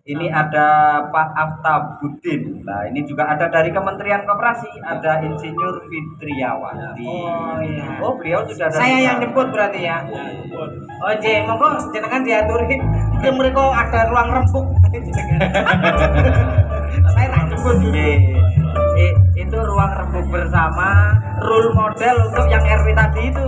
Ini ada Pak Aftabuddin. Nah, ini juga ada dari Kementerian Koperasi, ada Insinyur Fitriawati. Oh, beliau sudah ada. Saya yang jemput berarti ya. Oh, monggo jenengan diaturi. Mungkin mereka ada ruang rembuk. Saya tak jemput. Itu ruang rembuk bersama, role model untuk yang RW tadi itu.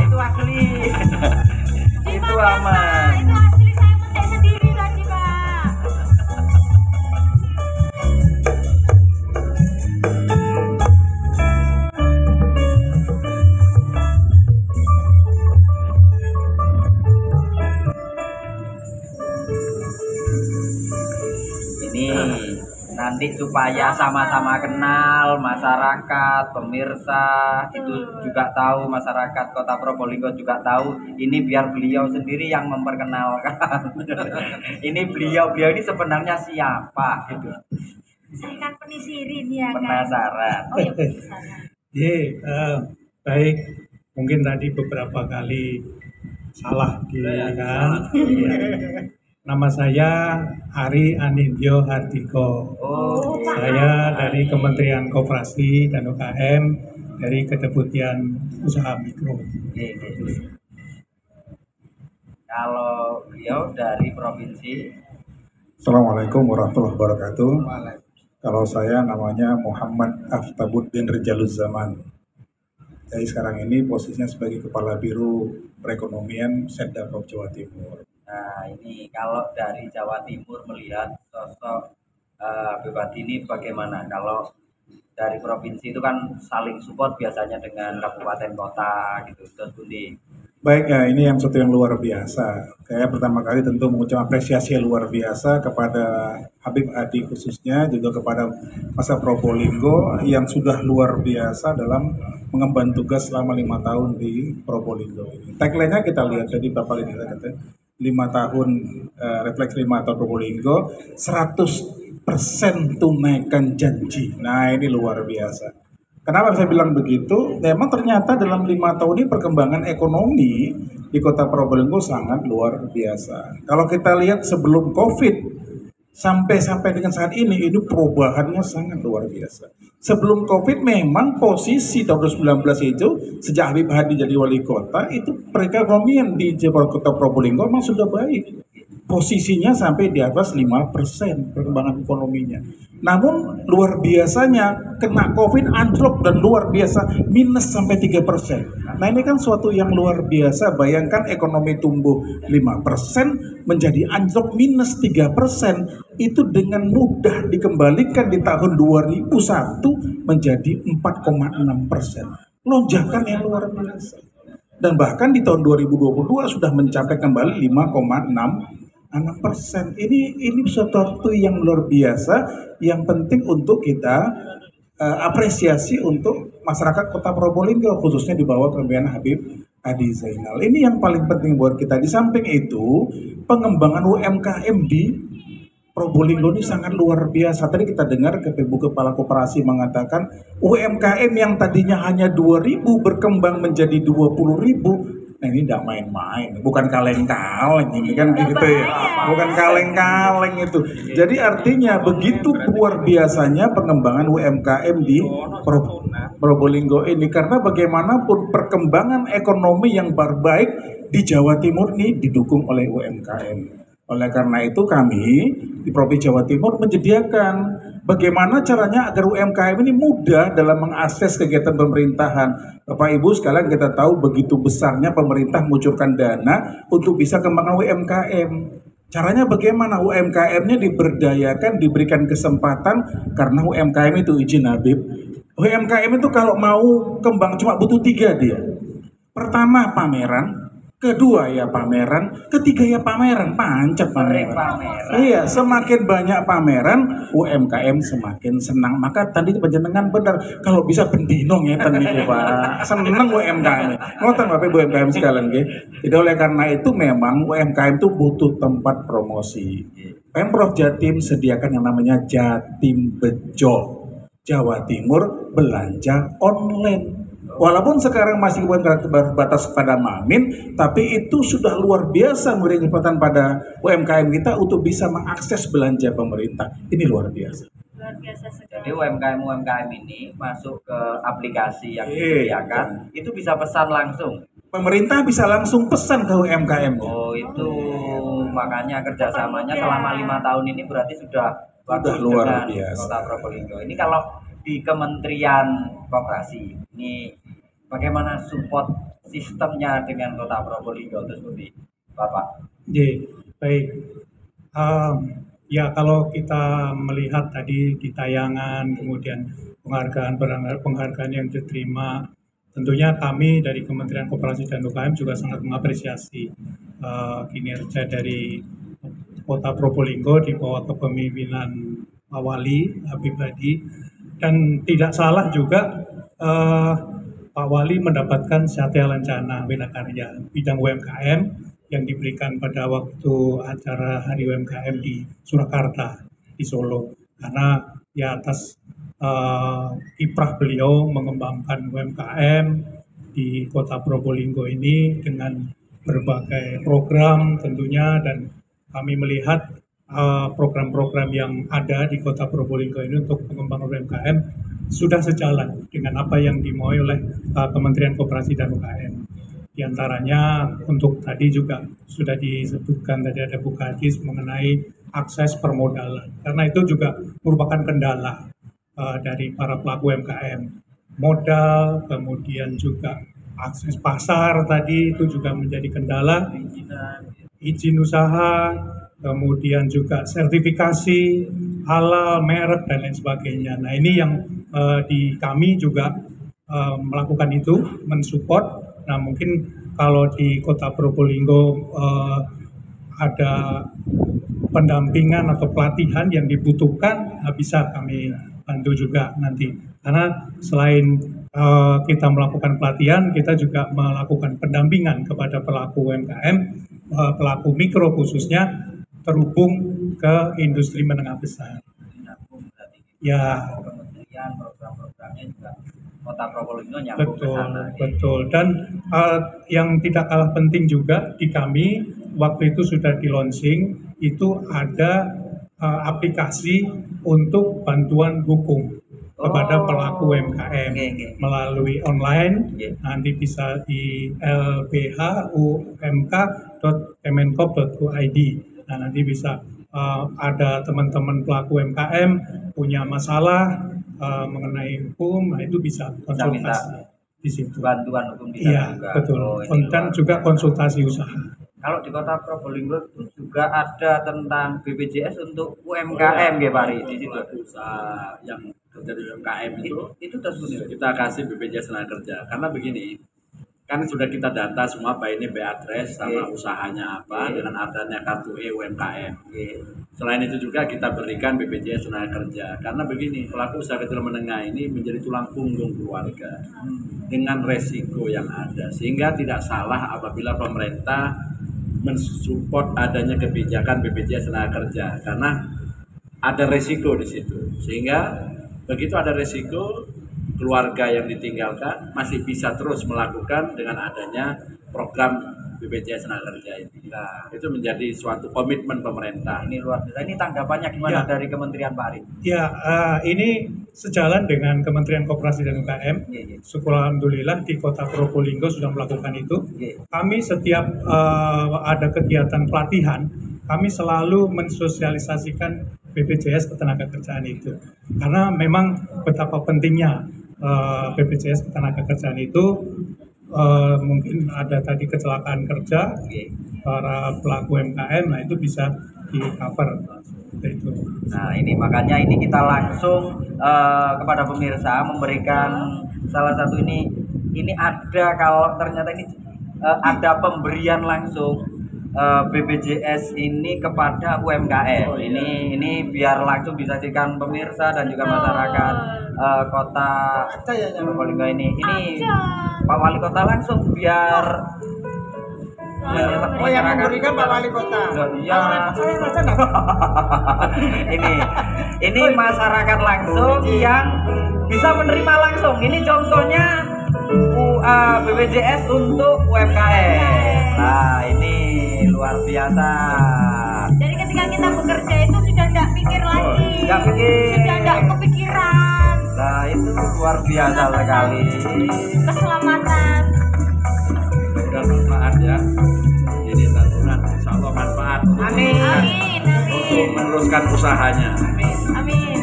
Itu asli. Itu aman. Itu asli, saya petik sendiri tadi, Pak. Nanti supaya sama-sama kenal masyarakat, pemirsa itu juga tahu, masyarakat Kota Probolinggo juga tahu. Ini biar beliau sendiri yang memperkenalkan. Ini beliau ini sebenarnya siapa gitu. Saya kan penisirin ya kan. Penasaran. Oh ya, penasaran. Baik, mungkin tadi beberapa kali salah kan. Nama saya Ari Anindyo Hartiko. Saya dari Kementerian Koperasi dan UKM dari Kedeputian Usaha Mikro. Kalau beliau dari provinsi. Assalamualaikum warahmatullahi wabarakatuh. Kalau saya namanya Muhammad Aftabuddin Rijaluzaman. Jadi sekarang ini posisinya sebagai Kepala Biro Perekonomian Setda Prov Jawa Timur. Nah, ini kalau dari Jawa Timur melihat sosok Bupati ini bagaimana? Kalau dari provinsi itu kan saling support biasanya dengan kabupaten kota gitu, terus Budi. Baik ya, ini yang sesuatu yang luar biasa. Saya pertama kali tentu mengucapkan apresiasi yang luar biasa kepada Habib Adi khususnya, juga kepada Masa Probolinggo yang sudah luar biasa dalam mengemban tugas selama 5 tahun di Probolinggo ini. Tagline-nya kita lihat tadi Bapak ini kata 5 tahun refleks 5 tahun Probolinggo 100% tunaikan janji. Nah, ini luar biasa. Kenapa saya bilang begitu? Memang ternyata dalam 5 tahun ini perkembangan ekonomi di Kota Probolinggo sangat luar biasa. Kalau kita lihat sebelum COVID sampai dengan saat ini perubahannya sangat luar biasa. Sebelum COVID memang posisi tahun 2019 itu sejak Habib Hadi jadi wali kota itu perekonomian di Kota Probolinggo memang sudah baik. Posisinya sampai di atas 5% perkembangan ekonominya. Namun luar biasanya kena COVID anjlok dan luar biasa minus sampai 3%. Nah, ini kan suatu yang luar biasa. Bayangkan ekonomi tumbuh 5% menjadi anjlok minus 3%, itu dengan mudah dikembalikan di tahun 2001 menjadi 4,6%. Lonjakan yang luar biasa. Dan bahkan di tahun 2022 sudah mencapai kembali 5,6%. Ini sesuatu yang luar biasa, yang penting untuk kita apresiasi untuk masyarakat Kota Probolinggo, khususnya di bawah kepemimpinan Habib Adi Zainal. Ini yang paling penting buat kita. Di samping itu, pengembangan UMKM di Probolinggo ini sangat luar biasa. Tadi kita dengar Ibu Kepala Koperasi mengatakan UMKM yang tadinya hanya 2.000 berkembang menjadi 20.000. Nah ini tidak main-main, bukan kaleng-kaleng ini kan gitu ya, bukan kaleng-kaleng itu. Jadi artinya begitu luar biasanya pengembangan UMKM di Probolinggo ini, karena bagaimanapun perkembangan ekonomi yang baik di Jawa Timur ini didukung oleh UMKM. Oleh karena itu kami di Provinsi Jawa Timur menyediakan bagaimana caranya agar UMKM ini mudah dalam mengakses kegiatan pemerintahan. Bapak Ibu sekalian, kita tahu begitu besarnya pemerintah mengucurkan dana untuk bisa kembangkan UMKM. Caranya bagaimana? UMKM-nya diberdayakan, diberikan kesempatan, karena UMKM itu izin Habib. UMKM itu kalau mau kembang cuma butuh 3 dia. Pertama pameran, kedua ya pameran, ketiga ya pameran, pancet pameran. Iya, semakin banyak pameran, UMKM semakin senang. Maka tadi panjenengan benar, kalau bisa bendino ngeten iki Pak. Seneng UMKM. Ngoten Bapak Ibu UMKM sekalian nggih. Jadi oleh karena itu memang UMKM itu butuh tempat promosi. Pemprov Jatim sediakan yang namanya Jatim Bejo. Jawa Timur belanja online. Walaupun sekarang masih batas pada Mamin, tapi itu sudah luar biasa memberi kesempatan pada UMKM kita untuk bisa mengakses belanja pemerintah. Ini luar biasa. Luar biasa sekali. Jadi UMKM ini masuk ke aplikasi yang disediakan, itu bisa pesan langsung. Pemerintah bisa langsung pesan ke UMKM. Oh itu makanya kerjasamanya selama 5 tahun ini berarti sudah bagus luar dengan biasa. Kota Probolinggo. Ini kalau di Kementerian Koperasi ini bagaimana support sistemnya dengan Kota Probolinggo itu seperti Bapak? Baik. Ya kalau kita melihat tadi di tayangan, kemudian penghargaan yang diterima, tentunya kami dari Kementerian Koperasi dan UKM juga sangat mengapresiasi kinerja dari Kota Probolinggo di bawah kepemimpinan Pak Wali Habib Adi. Dan tidak salah juga Pak Wali mendapatkan Satya Lancana Winakarya bidang UMKM yang diberikan pada waktu acara Hari UMKM di Surakarta, di Solo. Karena di atas kiprah beliau mengembangkan UMKM di Kota Probolinggo ini dengan berbagai program tentunya, dan kami melihat program-program yang ada di Kota Probolinggo ini untuk pengembangan UMKM sudah sejalan dengan apa yang dimauai oleh Kementerian Koperasi dan UKM. Di antaranya untuk tadi juga sudah disebutkan tadi ada Bu Kadis mengenai akses permodalan, karena itu juga merupakan kendala dari para pelaku UMKM. Modal, kemudian juga akses pasar tadi itu juga menjadi kendala, izin usaha, kemudian juga sertifikasi halal, merek, dan lain sebagainya. Nah ini yang di kami juga melakukan itu, mensupport. Nah mungkin kalau di Kota Probolinggo ada pendampingan atau pelatihan yang dibutuhkan, bisa kami bantu juga nanti. Karena selain kita melakukan pelatihan, kita juga melakukan pendampingan kepada pelaku UMKM, pelaku mikro khususnya, terhubung ke industri menengah besar. Ya, program-programnya juga Kota Probolinggo nyambung ke sana. Betul. Dan yang tidak kalah penting juga di kami waktu itu sudah di launching, itu ada aplikasi untuk bantuan hukum kepada pelaku UMKM melalui online. Nanti bisa di lbhumk.kemenkop.id. Nah nanti bisa ada teman-teman pelaku UMKM punya masalah mengenai hukum, nah itu bisa konsultasi di situ. Bantuan hukum di sana juga. Betul. Dan juga konsultasi usaha. Kalau di Kota Probolinggo juga ada tentang BPJS untuk UMKM, ya Pak Ri, di situ. Usaha yang kerja di UMKM itu terus kita kasih BPJS tenaga kerja. Karena begini, kan sudah kita data semua, Pak, ini address sama usahanya apa dengan adanya kartu UMKM. Selain itu juga kita berikan BPJS tenaga kerja, karena begini, pelaku usaha kecil menengah ini menjadi tulang punggung keluarga dengan resiko yang ada, sehingga tidak salah apabila pemerintah mensupport adanya kebijakan BPJS tenaga kerja, karena ada resiko di situ, sehingga begitu ada resiko, keluarga yang ditinggalkan masih bisa terus melakukan dengan adanya program BPJS tenaga kerja ini. Nah, itu menjadi suatu komitmen pemerintah. Ini luar biasa. Ini tanggapannya gimana dari Kementerian Pak Ari? Ya, ini sejalan dengan Kementerian Koperasi dan UKM. Syukur alhamdulillah di Kota Probolinggo sudah melakukan itu. Kami setiap ada kegiatan pelatihan, kami selalu mensosialisasikan BPJS ketenagakerjaan itu, karena memang betapa pentingnya BPJS ketenagakerjaan itu. Mungkin ada tadi kecelakaan kerja para pelaku UMKM, nah itu bisa di cover itu. Nah ini makanya ini kita langsung kepada pemirsa memberikan salah satu ini ada, kalau ternyata ini ada pemberian langsung BPJS ini kepada UMKM. Ini biar langsung disaksikan pemirsa dan juga masyarakat Kota Probolinggo ini. Ini Pak Wali Kota langsung biar yang memberikan Pak Wali Kota. Iya. ini masyarakat langsung yang bisa menerima langsung. Ini contohnya BPJS untuk UMKM. Nah ini luar biasa. Jadi ketika kita bekerja itu sudah tidak pikir lagi, sudah tidak kepikiran. Nah itu luar biasa sekali. Keselamatan. Mudah manfaat ya. Ini santunan, insya Allah manfaat. Amin. Amin. Untuk meneruskan usahanya. Amin.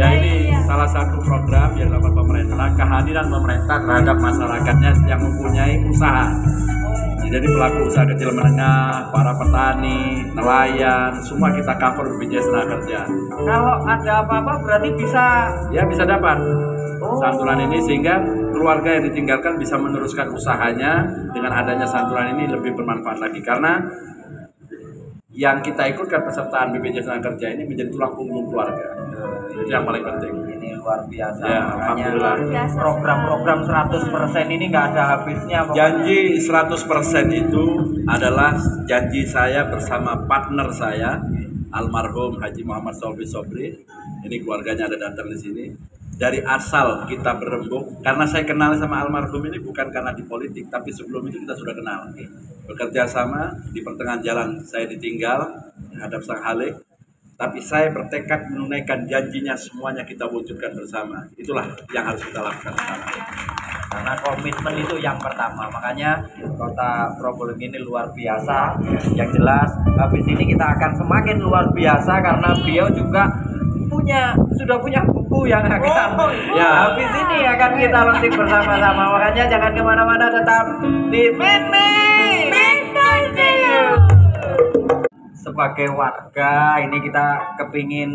Ya ini salah satu program yang dilakukan pemerintah, kehadiran pemerintah terhadap masyarakatnya yang mempunyai usaha. Jadi pelaku usaha kecil menengah, para petani, nelayan, semua kita cover BPJS tenaga kerja. Kalau ada apa-apa berarti bisa dapat santunan ini, sehingga keluarga yang ditinggalkan bisa meneruskan usahanya. Dengan adanya santunan ini lebih bermanfaat lagi, karena yang kita ikutkan pesertaan BPJS tenaga kerja ini menjadi tulang punggung keluarga. Itu yang paling penting. Ini luar biasa. Ya, alhamdulillah. Program-program 100% ini nggak ada habisnya. Janji 100% itu adalah janji saya bersama partner saya, almarhum Haji Muhammad Sofi Sobri. Ini keluarganya ada datang di sini. Dari asal kita berembuk, karena saya kenal sama almarhum ini bukan karena di politik, tapi sebelum itu kita sudah kenal. Bekerja sama, di pertengahan jalan saya ditinggal menghadap Sang Halik, tapi saya bertekad menunaikan janjinya, semuanya kita wujudkan bersama. Itulah yang harus kita lakukan sekarang. Karena komitmen itu yang pertama, makanya Kota Probolinggo ini luar biasa. Yang jelas habis ini kita akan semakin luar biasa karena beliau juga sudah punya buku yang akan habis ini akan kita launching bersama-sama. Makanya jangan kemana-mana, tetap di Sebagai warga ini kita kepingin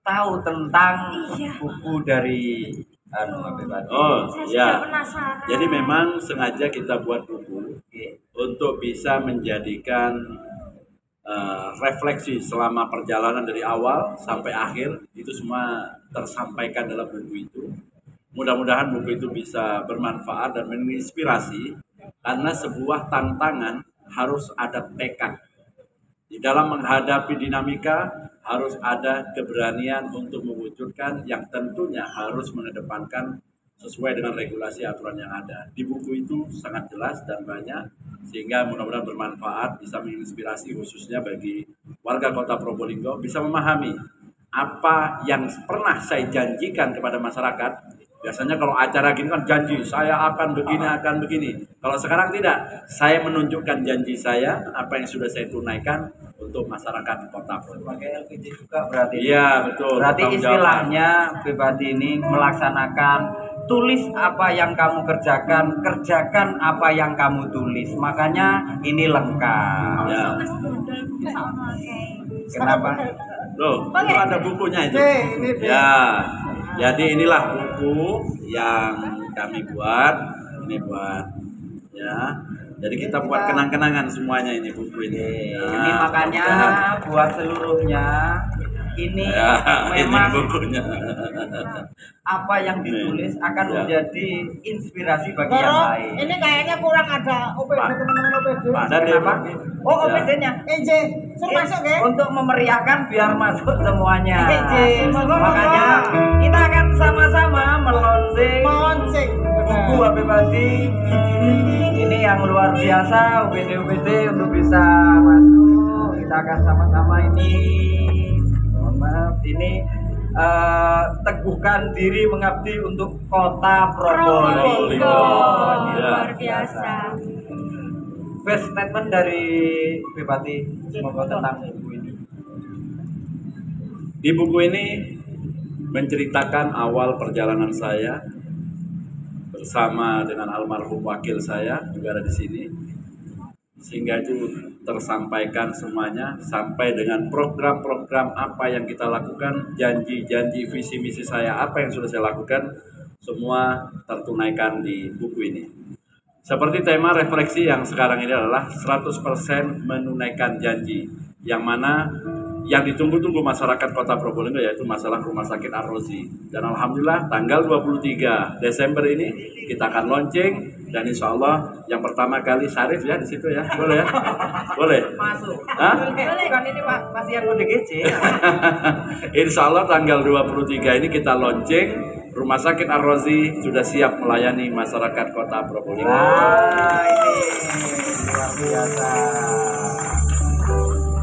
tahu tentang buku dari Jadi memang sengaja kita buat buku untuk bisa menjadikan refleksi selama perjalanan dari awal sampai akhir, itu semua tersampaikan dalam buku itu. Mudah-mudahan buku itu bisa bermanfaat dan menginspirasi, karena sebuah tantangan harus ada tekad. Di dalam menghadapi dinamika harus ada keberanian untuk mewujudkan, yang tentunya harus mengedepankan sesuai dengan regulasi aturan yang ada. Di buku itu sangat jelas dan banyak, sehingga mudah-mudahan bermanfaat, bisa menginspirasi khususnya bagi warga Kota Probolinggo, bisa memahami apa yang pernah saya janjikan kepada masyarakat. Biasanya kalau acara gini kan janji, saya akan begini. Kalau sekarang tidak, saya menunjukkan janji saya, apa yang sudah saya tunaikan untuk masyarakat Kota Probolinggo. Pakai LPG juga berarti. Iya, betul. Berarti istilahnya pribadi ini melaksanakan tulis apa yang kamu kerjakan, kerjakan apa yang kamu tulis. Makanya ini lengkap. Ya. Kenapa? Loh, Oke. itu ada bukunya itu. ini. Ya, jadi inilah buku yang kami buat. Ini buat, ya. Jadi kita buat kenang-kenangan semuanya ini buku ini. Ini makanya buat seluruhnya ini Ya, memang ini bukunya. apa yang ditulis akan Ya. menjadi inspirasi bagi yang Koro, lain. ini kayaknya kurang ada OPD, teman-teman OPD. Ada deh, Kenapa? Pak. Oh, Ya. OPD-nya. Suruh masuk ya. Untuk memeriahkan biar masuk semuanya. Monggo, Makanya kita akan sama-sama meluncing buku Habib Adi ini yang luar biasa, UPD untuk bisa masuk. Kita akan sama-sama ini, mohon maaf, ini teguhkan diri mengabdi untuk Kota Probolinggo. Luar biasa. Best statement dari Bupati semoga tentang buku ini. Di buku ini menceritakan awal perjalanan saya bersama dengan almarhum wakil saya juga ada di sini, sehingga itu tersampaikan semuanya sampai dengan program-program apa yang kita lakukan, janji-janji visi misi saya apa yang sudah saya lakukan, semua tertunaikan di buku ini. Seperti tema refleksi yang sekarang ini adalah 100% menunaikan janji, yang mana yang ditunggu-tunggu masyarakat Kota Probolinggo yaitu masalah Rumah Sakit Ar-Razi. Dan alhamdulillah tanggal 23 Desember ini kita akan launching, dan insya Allah yang pertama kali Syarif ya di situ ya, boleh ya? Boleh? Masuk. Hah? Boleh kan ini Pak, pasien ODGJ. Insya Allah tanggal 23 ini kita launching. Rumah Sakit Ar-Razi sudah siap melayani masyarakat Kota Probolinggo. Ini luar biasa.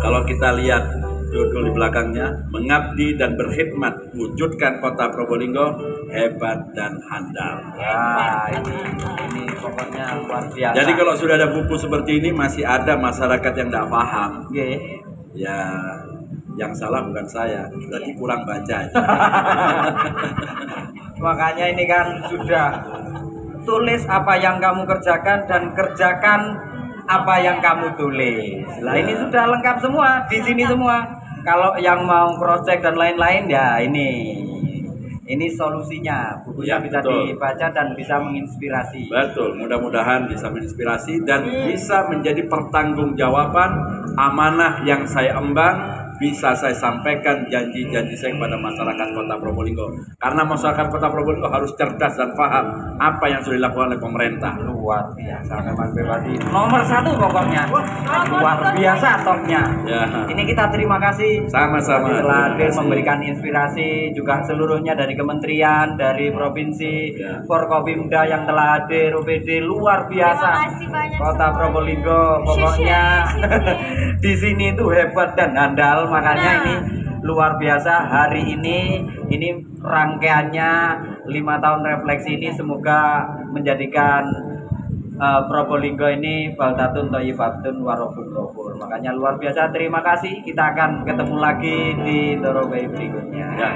Kalau kita lihat judul di belakangnya, mengabdi dan berkhidmat wujudkan Kota Probolinggo hebat dan handal. Wah, ini pokoknya luar biasa. Jadi kalau sudah ada buku seperti ini masih ada masyarakat yang tidak paham. Ya, yang salah bukan saya, berarti kurang baca. Makanya ini kan sudah tulis apa yang kamu kerjakan dan kerjakan apa yang kamu tulis. Lah ini sudah lengkap semua di sini semua. Kalau yang mau project dan lain-lain ya ini solusinya. Bukunya Ya, bisa betul. dibaca dan bisa menginspirasi. Betul, mudah-mudahan bisa menginspirasi dan bisa menjadi pertanggungjawaban amanah yang saya emban, bisa saya sampaikan janji-janji saya kepada masyarakat Kota Probolinggo. Karena masyarakat Kota Probolinggo harus cerdas dan paham apa yang sudah dilakukan oleh pemerintah. Luar biasa memang Bupati. Nomor 1 pokoknya. Luar biasa topnya. Ya. Ini kita terima kasih Sama-sama. telah hadir Terima kasih. memberikan inspirasi juga seluruhnya dari kementerian, dari provinsi, Forkopimda yang telah hadir, OPD luar biasa. Terima kasih banyak Kota semuanya. Probolinggo pokoknya di sini itu hebat dan handal, makanya ini luar biasa. Hari ini rangkaiannya 5 tahun refleksi ini semoga menjadikan Probolinggo ini baldatun thayyibatun warabun ghafur. Makanya luar biasa, terima kasih. Kita akan ketemu lagi di Torobai berikutnya. Ya.